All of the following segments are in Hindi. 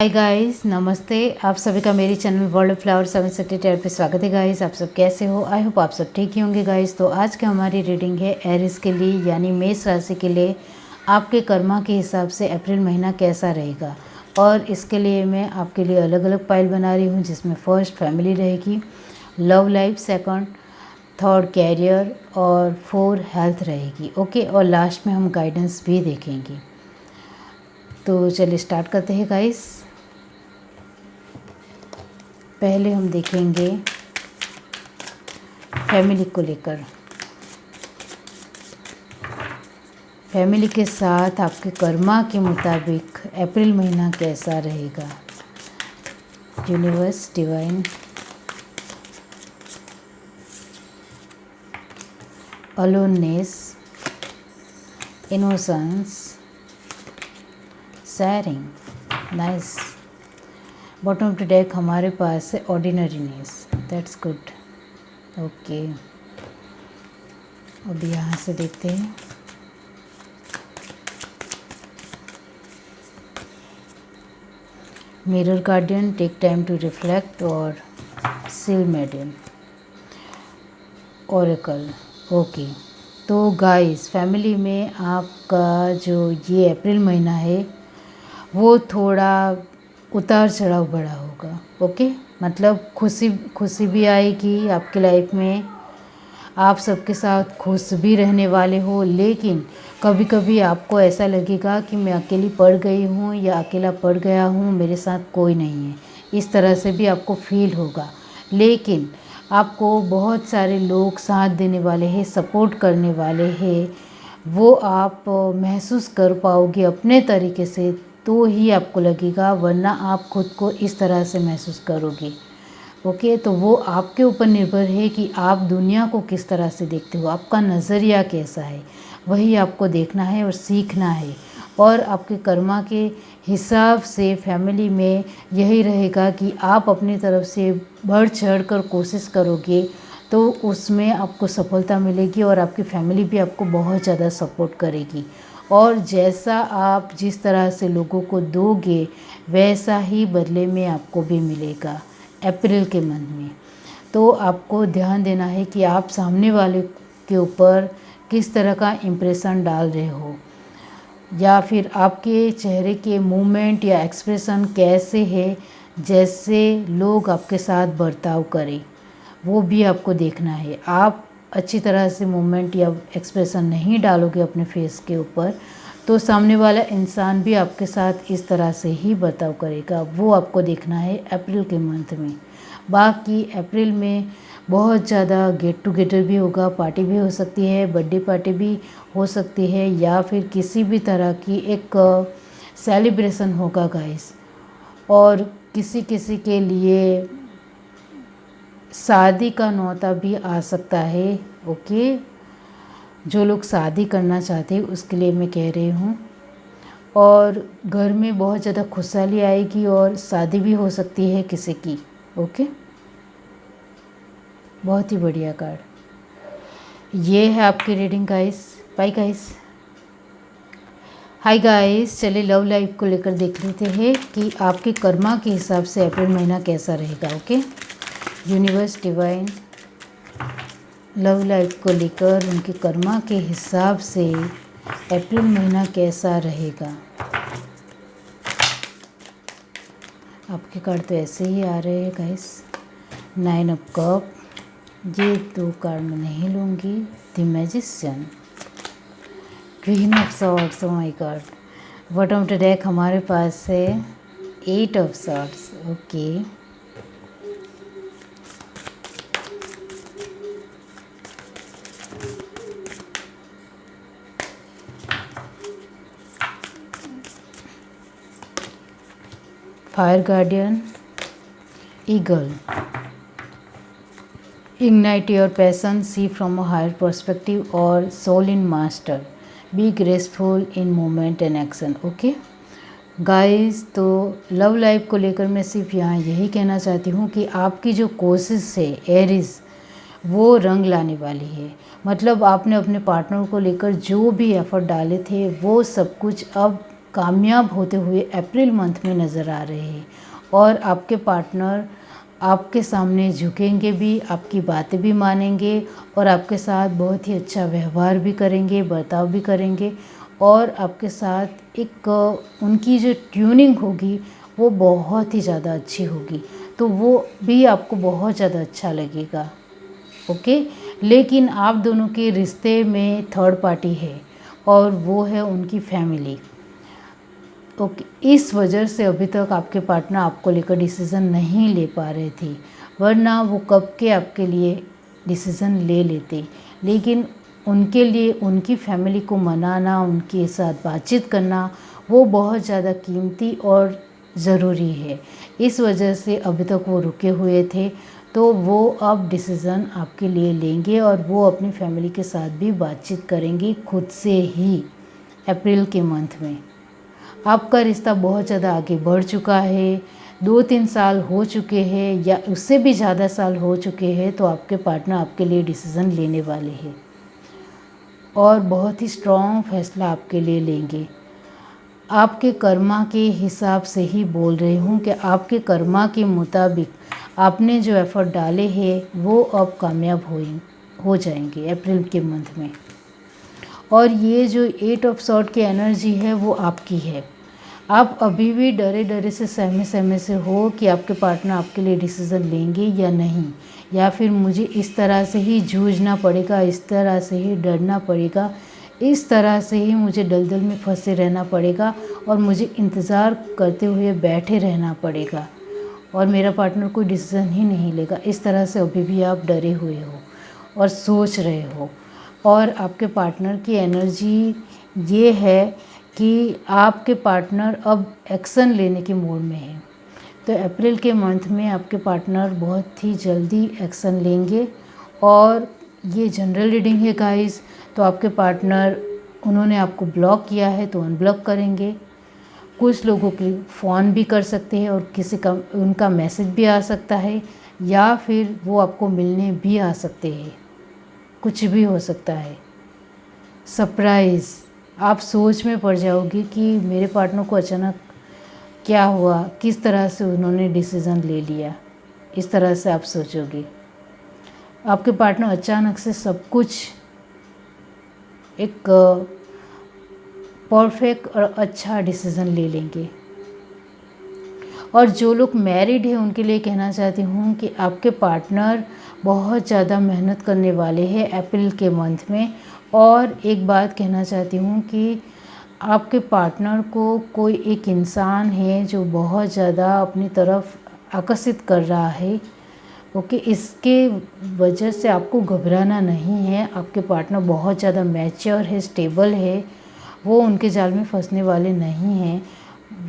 हाय गाइस, नमस्ते। आप सभी का मेरी चैनल वर्ल्ड फ्लावर 760 पे स्वागत है गाइस। आप सब कैसे हो? आई होप आप सब ठीक ही होंगे गाइस। तो आज की हमारी रीडिंग है एरिस के लिए, यानी मेष राशि के लिए आपके कर्मा के हिसाब से अप्रैल महीना कैसा रहेगा। और इसके लिए मैं आपके लिए अलग अलग पाइल बना रही हूँ, जिसमें फर्स्ट फैमिली रहेगी, love life second, third career और फोर हेल्थ रहेगी। ओके, और लास्ट में हम गाइडेंस भी देखेंगे। तो चलिए स्टार्ट करते हैं गाइस। पहले हम देखेंगे फैमिली को लेकर, फैमिली के साथ आपके कर्मा के मुताबिक अप्रैल महीना कैसा रहेगा। Universe, divine, aloneness, innocence, sharing, nice. Bottom of the deck हमारे पास है ऑर्डिनरीनेस, दैट्स गुड। ओके, अब यहाँ से देखते हैं। Mirror guardian, take time to reflect, और सील मेडल, ओरेकल। ओके, तो गाइस फैमिली में आपका जो ये अप्रैल महीना है वो थोड़ा उतार चढ़ाव बड़ा होगा। ओके, मतलब खुशी खुशी भी आएगी आपकी लाइफ में, आप सबके साथ खुश भी रहने वाले हो, लेकिन कभी कभी आपको ऐसा लगेगा कि मैं अकेली पड़ गई हूँ या अकेला पड़ गया हूँ, मेरे साथ कोई नहीं है। इस तरह से भी आपको फील होगा, लेकिन आपको बहुत सारे लोग साथ देने वाले हैं, सपोर्ट करने वाले हैं। वो आप महसूस कर पाओगे अपने तरीके से, तो ही आपको लगेगा, वरना आप खुद को इस तरह से महसूस करोगे। ओके, तो वो आपके ऊपर निर्भर है कि आप दुनिया को किस तरह से देखते हो, आपका नज़रिया कैसा है, वही आपको देखना है और सीखना है। और आपके कर्मा के हिसाब से फैमिली में यही रहेगा कि आप अपनी तरफ से बढ़ चढ़ कर कोशिश करोगे तो उसमें आपको सफलता मिलेगी, और आपकी फैमिली भी आपको बहुत ज़्यादा सपोर्ट करेगी। और जैसा आप जिस तरह से लोगों को दोगे, वैसा ही बदले में आपको भी मिलेगा अप्रैल के मंथ में। तो आपको ध्यान देना है कि आप सामने वाले के ऊपर किस तरह का इम्प्रेशन डाल रहे हो, या फिर आपके चेहरे के मूवमेंट या एक्सप्रेशन कैसे है, जैसे लोग आपके साथ बर्ताव करें वो भी आपको देखना है। आप अच्छी तरह से मूवमेंट या एक्सप्रेशन नहीं डालोगे अपने फेस के ऊपर, तो सामने वाला इंसान भी आपके साथ इस तरह से ही बर्ताव करेगा। वो आपको देखना है अप्रैल के मंथ में। बाकी अप्रैल में बहुत ज़्यादा गेट टुगेदर भी होगा, पार्टी भी हो सकती है, बर्थडे पार्टी भी हो सकती है, या फिर किसी भी तरह की एक सेलिब्रेशन होगा गाइस। और किसी किसी के लिए शादी का न्योता भी आ सकता है। ओके, जो लोग शादी करना चाहते हैं उसके लिए मैं कह रही हूँ। और घर में बहुत ज़्यादा खुशहाली आएगी और शादी भी हो सकती है किसी की। ओके, बहुत ही बढ़िया कार्ड। ये है आपकी reading guys. Bye guys. Hi guys, चलिए लव लाइफ को लेकर देख लेते हैं कि आपके कर्मा के हिसाब से अप्रैल महीना कैसा रहेगा। Okay, universe, divine, love life को लेकर उनके कर्मा के हिसाब से अप्रैल महीना कैसा रहेगा। आपके कार्ड तो ऐसे ही आ रहे हैं गाइस। 9 ऑफ कप, ये 2 कार्ड मैं नहीं लूँगी। The magician, queen of swords, oh my god. Bottom of the deck हमारे पास है 8 of swords. Okay, fire guardian, eagle, ignite your passion, see from a higher perspective, और soul in master, be graceful in movement and action. Okay guys, तो लव लाइफ को लेकर मैं सिर्फ यहाँ यही कहना चाहती हूँ कि आपकी जो कोशिश है एरिस, वो रंग लाने वाली है। मतलब आपने अपने पार्टनर को लेकर जो भी एफर्ट डाले थे वो सब कुछ अब कामयाब होते हुए अप्रैल मंथ में नज़र आ रहे हैं। और आपके पार्टनर आपके सामने झुकेंगे भी, आपकी बातें भी मानेंगे और आपके साथ बहुत ही अच्छा व्यवहार भी करेंगे, बर्ताव भी करेंगे। और आपके साथ एक उनकी जो ट्यूनिंग होगी वो बहुत ही ज़्यादा अच्छी होगी, तो वो भी आपको बहुत ज़्यादा अच्छा लगेगा। ओके, लेकिन आप दोनों के रिश्ते में थर्ड पार्टी है और वो है उनकी फैमिली। ओके, इस वजह से अभी तक आपके पार्टनर आपको लेकर डिसीज़न नहीं ले पा रहे थे, वरना वो कब के आपके लिए डिसीज़न ले लेते। लेकिन उनके लिए उनकी फैमिली को मनाना, उनके साथ बातचीत करना वो बहुत ज़्यादा कीमती और ज़रूरी है। इस वजह से अभी तक वो रुके हुए थे, तो वो अब डिसीज़न आपके लिए लेंगे और वो अपनी फैमिली के साथ भी बातचीत करेंगी खुद से ही अप्रैल के मंथ में। आपका रिश्ता बहुत ज़्यादा आगे बढ़ चुका है, 2-3 साल हो चुके हैं या उससे भी ज़्यादा साल हो चुके हैं, तो आपके पार्टनर आपके लिए डिसीज़न लेने वाले हैं और बहुत ही स्ट्रॉन्ग फैसला आपके लिए लेंगे। आपके कर्मा के हिसाब से ही बोल रही हूँ कि आपके कर्मा के मुताबिक आपने जो एफ़र्ट डाले हैं वो अब कामयाब हो जाएंगे अप्रैल के मंथ में। और ये जो 8 ऑफ सॉर्ड की एनर्जी है वो आपकी है। आप अभी भी डरे डरे से सहमे से हो कि आपके पार्टनर आपके लिए डिसीज़न लेंगे या नहीं, या फिर मुझे इस तरह से ही जूझना पड़ेगा, इस तरह से ही डरना पड़ेगा, इस तरह से ही मुझे दलदल में फंसे रहना पड़ेगा और मुझे इंतज़ार करते हुए बैठे रहना पड़ेगा और मेरा पार्टनर कोई डिसीज़न ही नहीं लेगा। इस तरह से अभी भी आप डरे हुए हो और सोच रहे हो। और आपके पार्टनर की एनर्जी ये है कि आपके पार्टनर अब एक्शन लेने के मूड में है। तो अप्रैल के मंथ में आपके पार्टनर बहुत ही जल्दी एक्शन लेंगे। और ये जनरल रीडिंग है गाइस, तो आपके पार्टनर उन्होंने आपको ब्लॉक किया है तो अनब्लॉक करेंगे। कुछ लोगों की फ़ोन भी कर सकते हैं और किसी का उनका मैसेज भी आ सकता है, या फिर वो आपको मिलने भी आ सकते हैं, कुछ भी हो सकता है। सरप्राइज़, आप सोच में पड़ जाओगे कि मेरे पार्टनर को अचानक क्या हुआ, किस तरह से उन्होंने डिसीज़न ले लिया, इस तरह से आप सोचोगे। आपके पार्टनर अचानक से सब कुछ एक परफेक्ट और अच्छा डिसीज़न ले लेंगे। और जो लोग मैरिड हैं उनके लिए कहना चाहती हूँ कि आपके पार्टनर बहुत ज़्यादा मेहनत करने वाले हैं अप्रैल के मंथ में। और एक बात कहना चाहती हूँ कि आपके पार्टनर को कोई एक इंसान है जो बहुत ज़्यादा अपनी तरफ आकर्षित कर रहा है। ओके, इसके वजह से आपको घबराना नहीं है। आपके पार्टनर बहुत ज़्यादा मैच्योर है, स्टेबल है, वो उनके जाल में फंसने वाले नहीं हैं।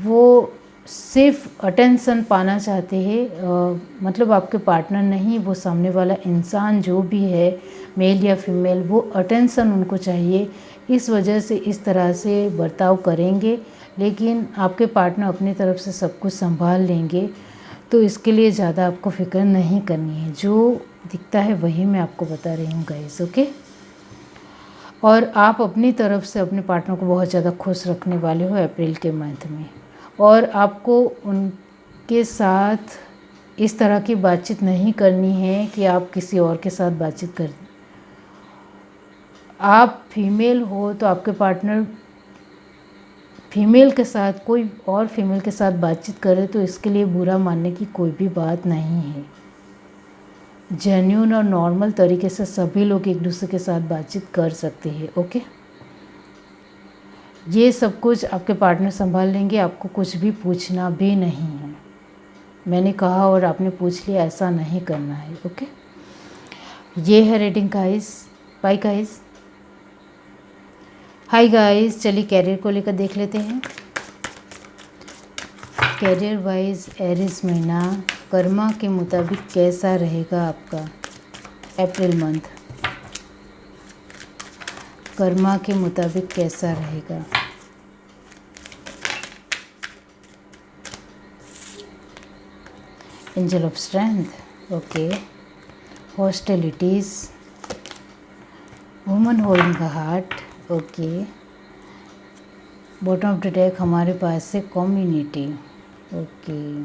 वो सिर्फ अटेंशन पाना चाहते हैं, मतलब आपके पार्टनर नहीं, वो सामने वाला इंसान जो भी है, मेल या फीमेल, वो अटेंशन उनको चाहिए। इस वजह से इस तरह से बर्ताव करेंगे, लेकिन आपके पार्टनर अपनी तरफ से सब कुछ संभाल लेंगे। तो इसके लिए ज़्यादा आपको फ़िक्र नहीं करनी है, जो दिखता है वही मैं आपको बता रही हूँ गाइस। ओके, और आप अपनी तरफ से अपने पार्टनर को बहुत ज़्यादा खुश रखने वाले हो अप्रैल के मंथ में। और आपको उनके साथ इस तरह की बातचीत नहीं करनी है कि आप किसी और के साथ बातचीत कर। आप फीमेल हो तो आपके पार्टनर फीमेल के साथ, कोई और फीमेल के साथ बातचीत करे तो इसके लिए बुरा मानने की कोई भी बात नहीं है। जेन्युइन और नॉर्मल तरीके से सभी लोग एक दूसरे के साथ बातचीत कर सकते हैं। ओके, ये सब कुछ आपके पार्टनर संभाल लेंगे, आपको कुछ भी पूछना भी नहीं है। मैंने कहा और आपने पूछ लिया, ऐसा नहीं करना है। ओके, ये है reading guys. Bye guys. Hi guys, चलिए कैरियर को लेकर देख लेते हैं। कैरियर वाइज एरिस महीना कर्मा के मुताबिक कैसा रहेगा आपका अप्रैल मंथ, कर्मा के मुताबिक कैसा रहेगा। Angel of strength, okay, hostilities, woman holding a heart, okay, bottom of the deck हमारे पास है कम्युनिटी। ओके,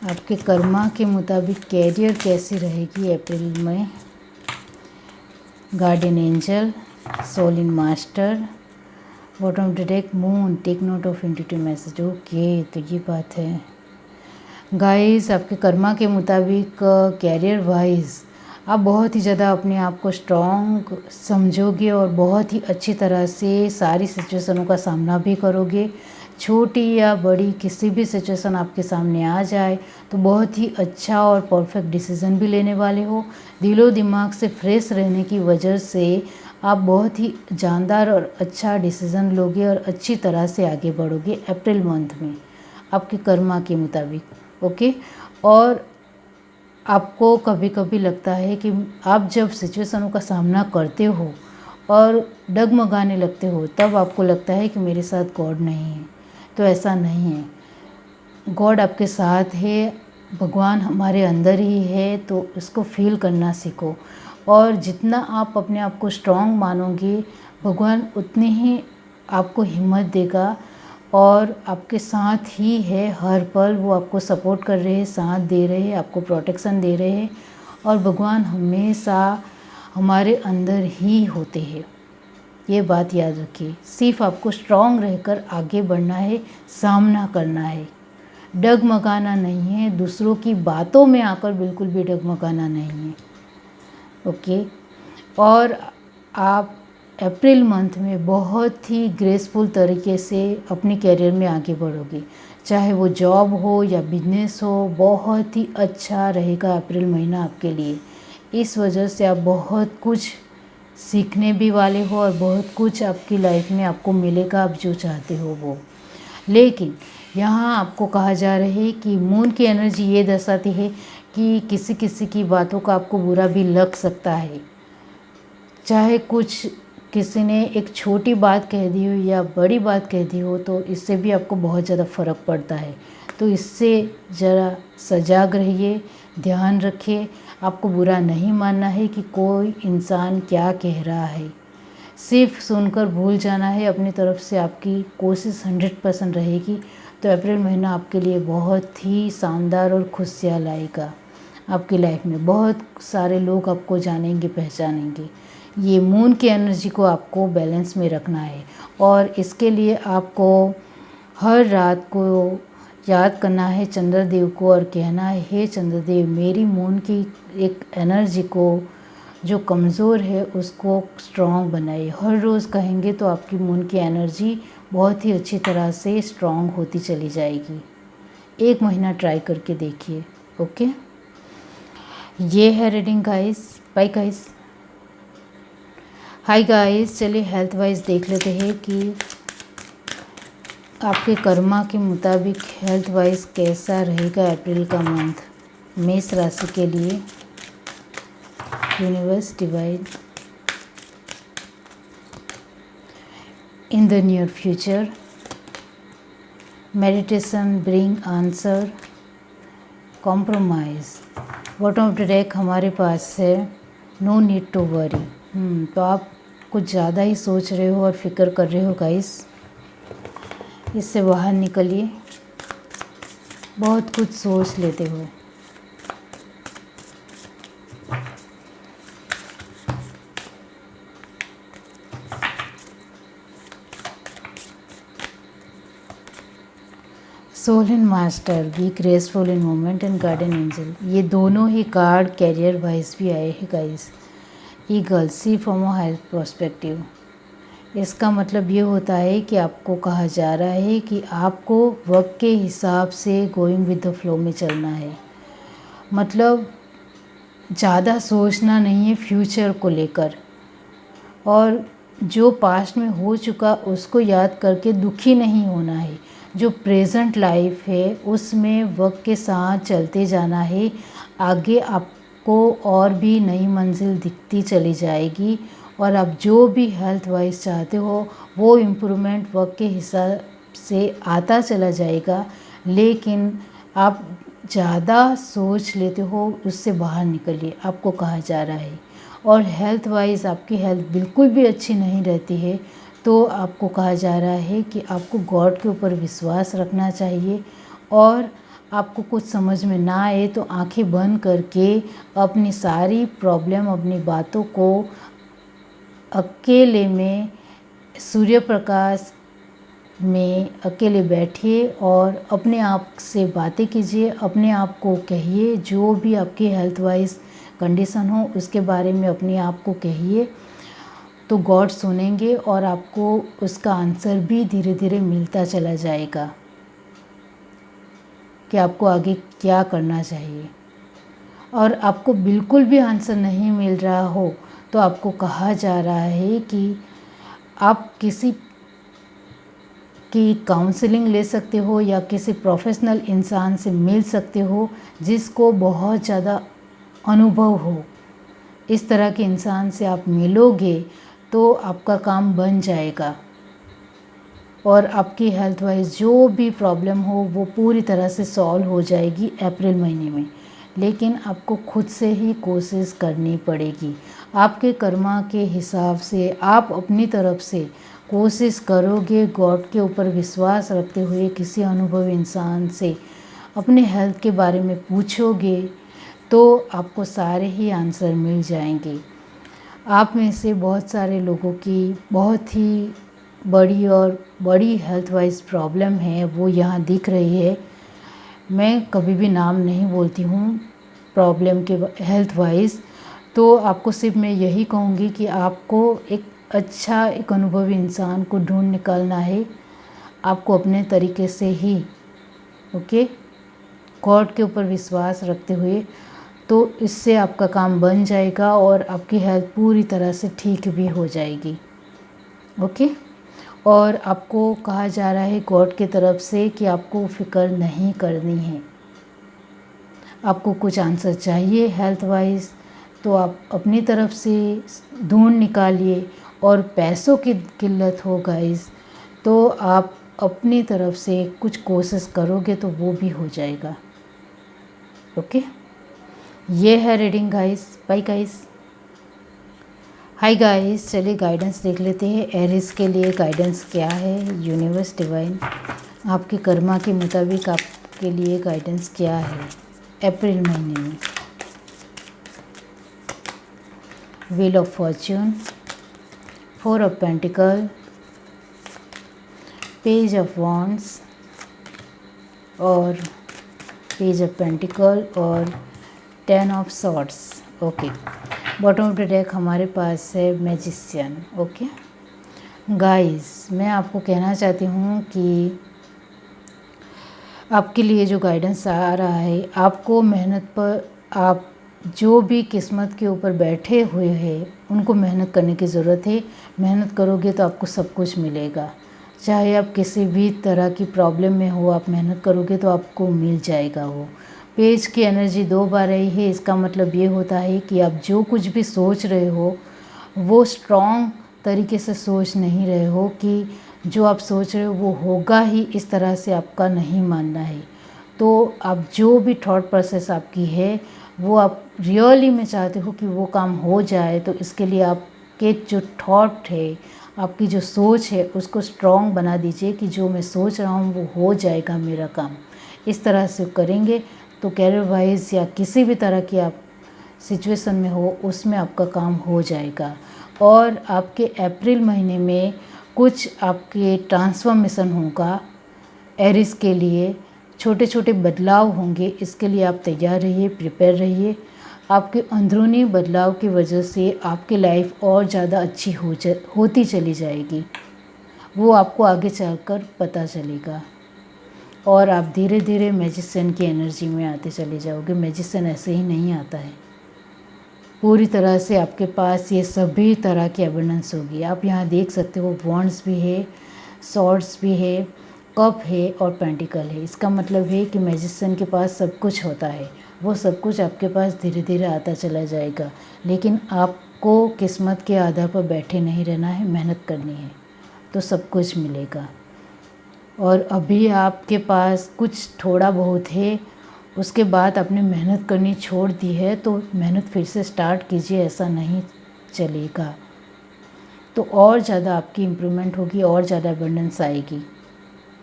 आपके कर्मा के मुताबिक कैरियर कैसी रहेगी अप्रैल में। Guardian angel, soul in master, bottom of the deck moon, take note of intuitive message. Okay, तो ये बात है गाइस, आपके कर्मा के मुताबिक कैरियर वाइज आप बहुत ही ज़्यादा अपने आप को स्ट्रॉन्ग समझोगे और बहुत ही अच्छी तरह से सारी सिचुएशनों का सामना भी करोगे। छोटी या बड़ी किसी भी सिचुएशन आपके सामने आ जाए तो बहुत ही अच्छा और परफेक्ट डिसीज़न भी लेने वाले हो। दिलो दिमाग से फ्रेश रहने की वजह से आप बहुत ही जानदार और अच्छा डिसीज़न लोगे और अच्छी तरह से आगे बढ़ोगे अप्रैल मंथ में आपके कर्मा के मुताबिक। ओके, और आपको कभी कभी लगता है कि आप जब सिचुएशनों का सामना करते हो और डगमगाने लगते हो तब आपको लगता है कि मेरे साथ गॉड नहीं है, तो ऐसा नहीं है। गॉड आपके साथ है, भगवान हमारे अंदर ही है, तो इसको फील करना सीखो। और जितना आप अपने आप को स्ट्रॉन्ग मानोगे भगवान उतनी ही आपको हिम्मत देगा और आपके साथ ही है हर पल। वो आपको सपोर्ट कर रहे हैं, साथ दे रहे हैं, आपको प्रोटेक्शन दे रहे हैं और भगवान हमेशा हमारे अंदर ही होते हैं। ये बात याद रखिए। सिर्फ आपको स्ट्रॉन्ग रहकर आगे बढ़ना है, सामना करना है, डगमगाना नहीं है, दूसरों की बातों में आकर बिल्कुल भी डगमगाना नहीं है। ओके, और आप अप्रैल मंथ में बहुत ही ग्रेसफुल तरीके से अपने करियर में आगे बढ़ोगे, चाहे वो जॉब हो या बिजनेस हो। बहुत ही अच्छा रहेगा अप्रैल महीना आपके लिए। इस वजह से आप बहुत कुछ सीखने भी वाले हो और बहुत कुछ आपकी लाइफ में आपको मिलेगा, आप जो चाहते हो वो। लेकिन यहाँ आपको कहा जा रहा है कि मून की एनर्जी ये दर्शाती है कि किसी किसी की बातों का आपको बुरा भी लग सकता है। चाहे कुछ किसी ने एक छोटी बात कह दी हो या बड़ी बात कह दी हो, तो इससे भी आपको बहुत ज़्यादा फ़र्क पड़ता है। तो इससे ज़रा सजाग रहिए, ध्यान रखिए। आपको बुरा नहीं मानना है कि कोई इंसान क्या कह रहा है, सिर्फ सुनकर भूल जाना है। अपनी तरफ से आपकी कोशिश 100% रहेगी। तो अप्रैल महीना आपके लिए बहुत ही शानदार और खुशियाँ लाएगा। आपकी लाइफ में बहुत सारे लोग आपको जानेंगे, पहचानेंगे। ये मून की एनर्जी को आपको बैलेंस में रखना है और इसके लिए आपको हर रात को याद करना है चंद्रदेव को और कहना है, हे चंद्रदेव, मेरी मून की एक एनर्जी को जो कमज़ोर है उसको स्ट्रॉन्ग बनाइए। हर रोज़ कहेंगे तो आपकी मून की एनर्जी बहुत ही अच्छी तरह से स्ट्रॉन्ग होती चली जाएगी। 1 महीना ट्राई करके देखिए। ओके, ये है reading guys. Bye guys. Hi guys, चलिए हेल्थ वाइज देख लेते हैं कि आपके कर्मा के मुताबिक हेल्थ वाइज कैसा रहेगा अप्रैल का मंथ मेष राशि के लिए। Universe divide in the near future, meditation bring answer, compromise. Bottom of the deck हमारे पास है नो नीड टू वरी। तो आप कुछ ज़्यादा ही सोच रहे हो और फिक्र कर रहे हो गाइस, इससे बाहर निकलिए। बहुत कुछ सोच लेते हो। Soul in master, be graceful in moment and garden angel. ये दोनों ही कार्ड कैरियर वाइज भी आए हैं guys. Eagle, see from a higher perspective. इसका मतलब ये होता है कि आपको कहा जा रहा है कि आपको वक्त के हिसाब से गोइंग विद द फ्लो में चलना है। मतलब ज़्यादा सोचना नहीं है फ्यूचर को लेकर, और जो पास्ट में हो चुका उसको याद करके दुखी नहीं होना है। जो प्रेजेंट लाइफ है उसमें वक्त के साथ चलते जाना है। आगे आपको और भी नई मंजिल दिखती चली जाएगी और आप जो भी हेल्थ वाइज चाहते हो वो इम्प्रूवमेंट वक्त के हिसाब से आता चला जाएगा। लेकिन आप ज़्यादा सोच लेते हो, उससे बाहर निकलिए, आपको कहा जा रहा है। और हेल्थ वाइज आपकी हेल्थ बिल्कुल भी अच्छी नहीं रहती है, तो आपको कहा जा रहा है कि आपको गॉड के ऊपर विश्वास रखना चाहिए। और आपको कुछ समझ में ना आए तो आंखें बंद करके अपनी सारी प्रॉब्लम, अपनी बातों को अकेले में सूर्य प्रकाश में अकेले बैठिए और अपने आप से बातें कीजिए, अपने आप को कहिए, जो भी आपकी हेल्थ वाइज कंडीशन हो उसके बारे में अपने आप को कहिए, तो गॉड सुनेंगे और आपको उसका आंसर भी धीरे धीरे मिलता चला जाएगा कि आपको आगे क्या करना चाहिए। और आपको बिल्कुल भी आंसर नहीं मिल रहा हो तो आपको कहा जा रहा है कि आप किसी की काउंसलिंग ले सकते हो या किसी प्रोफेशनल इंसान से मिल सकते हो जिसको बहुत ज़्यादा अनुभव हो। इस तरह के इंसान से आप मिलोगे तो आपका काम बन जाएगा और आपकी हेल्थ वाइज जो भी प्रॉब्लम हो वो पूरी तरह से सॉल्व हो जाएगी अप्रैल महीने में। लेकिन आपको खुद से ही कोशिश करनी पड़ेगी। आपके कर्मा के हिसाब से आप अपनी तरफ से कोशिश करोगे, गॉड के ऊपर विश्वास रखते हुए किसी अनुभवी इंसान से अपने हेल्थ के बारे में पूछोगे तो आपको सारे ही आंसर मिल जाएंगे। आप में से बहुत सारे लोगों की बहुत ही बड़ी हेल्थ वाइज प्रॉब्लम है, वो यहाँ दिख रही है। मैं कभी भी नाम नहीं बोलती हूँ प्रॉब्लम के हेल्थ वाइज, तो आपको सिर्फ मैं यही कहूँगी कि आपको एक अनुभवी इंसान को ढूंढ निकालना है, आपको अपने तरीके से ही, ओके, गॉड के ऊपर विश्वास रखते हुए, तो इससे आपका काम बन जाएगा और आपकी हेल्थ पूरी तरह से ठीक भी हो जाएगी, ओके। और आपको कहा जा रहा है गॉड की तरफ से कि आपको फ़िक्र नहीं करनी है। आपको कुछ आंसर चाहिए हेल्थ वाइज तो आप अपनी तरफ से ढूंढ निकालिए, और पैसों की किल्लत हो गाइस तो आप अपनी तरफ से कुछ कोशिश करोगे तो वो भी हो जाएगा, ओके। ये है reading guys. Bye guys. Hi guys, चलिए गाइडेंस देख लेते हैं। एरिस के लिए गाइडेंस क्या है, यूनिवर्स डिवाइन आपके कर्मा के मुताबिक आपके लिए गाइडेंस क्या है अप्रैल महीने में। Wheel of Fortune, 4 of pentacle, page of wands और पेज ऑफ पेंटिकल और 10 of swords, okay. Bottom of the deck हमारे पास है मैजिशियन, ओके। गाइस, मैं आपको कहना चाहती हूँ कि आपके लिए जो गाइडेंस आ रहा है, आपको मेहनत पर, आप जो भी किस्मत के ऊपर बैठे हुए हैं उनको मेहनत करने की ज़रूरत है। मेहनत करोगे तो आपको सब कुछ मिलेगा। चाहे आप किसी भी तरह की प्रॉब्लम में हो, आप मेहनत करोगे तो आपको मिल जाएगा वो। पेज की एनर्जी 2 बार आई है, इसका मतलब ये होता है कि आप जो कुछ भी सोच रहे हो वो स्ट्रॉन्ग तरीके से सोच नहीं रहे हो कि जो आप सोच रहे हो वो होगा ही, इस तरह से आपका नहीं मानना है। तो आप जो भी थॉट प्रोसेस आपकी है वो आप रियली में चाहते हो कि वो काम हो जाए, तो इसके लिए आपके जो थॉट है, आपकी जो सोच है उसको स्ट्रॉन्ग बना दीजिए कि जो मैं सोच रहा हूँ वो हो जाएगा मेरा काम। इस तरह से करेंगे तो कैरियर वाइज या किसी भी तरह की आप सिचुएशन में हो उसमें आपका काम हो जाएगा। और आपके अप्रैल महीने में कुछ आपके ट्रांसफॉर्मेशन होगा। एरिस के लिए छोटे छोटे बदलाव होंगे, इसके लिए आप तैयार रहिए, प्रिपेयर रहिए। आपके अंदरूनी बदलाव की वजह से आपकी लाइफ और ज़्यादा अच्छी होती चली जाएगी, वो आपको आगे चलकर पता चलेगा। और आप धीरे धीरे मैजिशियन की एनर्जी में आते चले जाओगे। मैजिशियन ऐसे ही नहीं आता है, पूरी तरह से आपके पास ये सभी तरह की एबंडेंस होगी। आप यहाँ देख सकते हो वॉन्ड्स भी है, सॉर्ड्स भी है, कप है और पेंटिकल है। इसका मतलब है कि मैजिशियन के पास सब कुछ होता है, वो सब कुछ आपके पास धीरे धीरे आता चला जाएगा। लेकिन आपको किस्मत के आधार पर बैठे नहीं रहना है, मेहनत करनी है तो सब कुछ मिलेगा। और अभी आपके पास कुछ थोड़ा बहुत है, उसके बाद आपने मेहनत करनी छोड़ दी है तो मेहनत फिर से स्टार्ट कीजिए। ऐसा नहीं चलेगा तो और ज़्यादा आपकी इम्प्रूवमेंट होगी, और ज़्यादा अबंडेंस आएगी,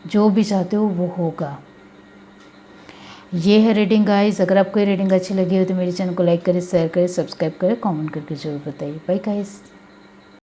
जो भी चाहते हो वो होगा। ये है रीडिंग गाइस। अगर आपको ये रीडिंग अच्छी लगी हो तो मेरे चैनल को लाइक करें, शेयर करें, सब्सक्राइब करें, कमेंट करके जरूर बताइए। Bye guys.